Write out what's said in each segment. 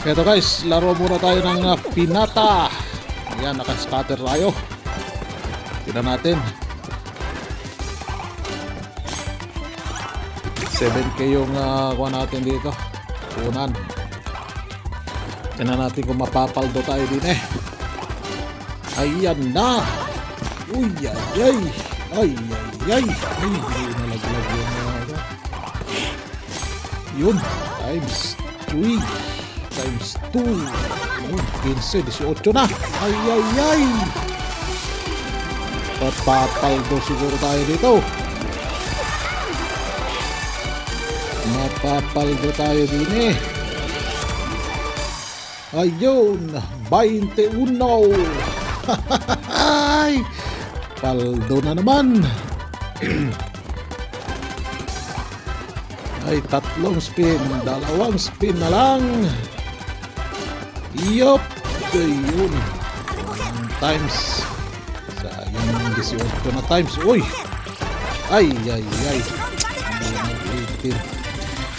Eto guys, laro muna tayo ng pinata. Ayan, naka-scatter tayo. Tignan natin. 7k yung kuha natin dito. Unan. Tignan natin kung mapapaldo tayo din eh. Ayan na. Uy, ay, ay. Ay, ay, ay. Ay, hindi nalaglag yung yun. Times 3. Times 2. Yun, 15, 18 na. Ay, ay, ay. Papapaldo siguro tayo dito. Mapapaldo tayo din eh. Ayun, 21. Ay, paldo na naman. Ay, tatlong spin, dalawang spin na lang. Yup, ayun. Times. Sayang 18 na times. Uy, ay, ay, ay. 18.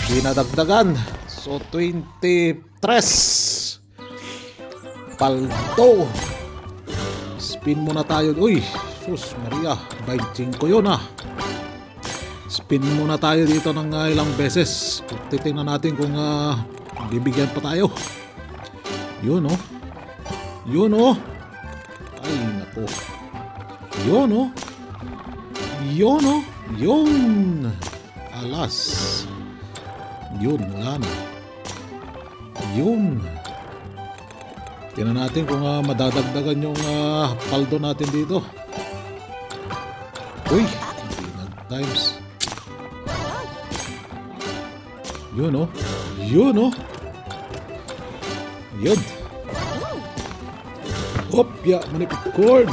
Di nadagdagan. So, 23. Paldo. Spin muna tayo. Uy, sus Maria, 25 yun ah. Spin muna tayo dito ng ilang beses. Titingnan natin kung bibigyan pa tayo. Yun oh. Yun oh. Ay nako. Yun oh. Yun oh. Yun. Alas. Yun, wala na. Yun. Tingnan natin kung madadagdagan yung paldo natin dito. Uy, hindi nag-times. Yun oh. Yun oh. Yun. Opya, manipit cord.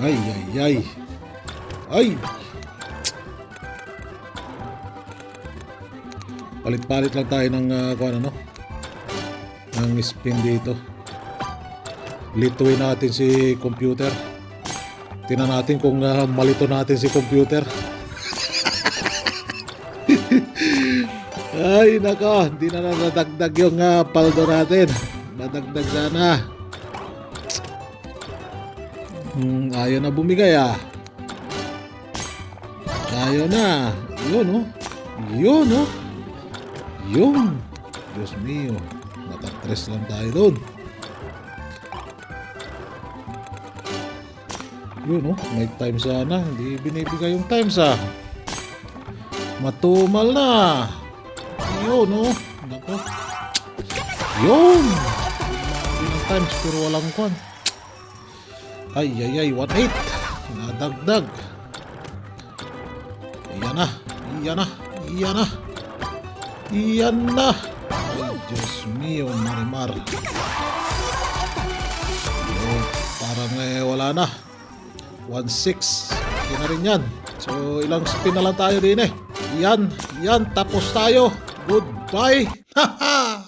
Ay, ay, ay. Ay. Palit-palit lang tayo ng kung ano, ng spin dito. Lituin natin si computer. Tingnan natin kung malito natin si computer. Ay nako, hindi na nadagdag yung paldo natin. Nadagdag sana. Ayaw na bumigay ah. Ayaw na. Yun oh. Yun oh. Yun. Diyos mio. Nakatres lang tayo doon. Yun oh. May time sana. Hindi binibigay yung time sa. Matumal na. Yun oh. Nako. Yun. Ilang times pero walang kwan. Ay ay ay. 1-8. Nadagdag. Iyan na. Iyan na. Iyan na. Iyan na. Ay Diyos mio Marimar. Oh, parang wala na. 1-6. Hindi na rin yan. So ilang spin na lang tayo din eh. Yan. Yan. Tapos tayo. Goodbye. Haha.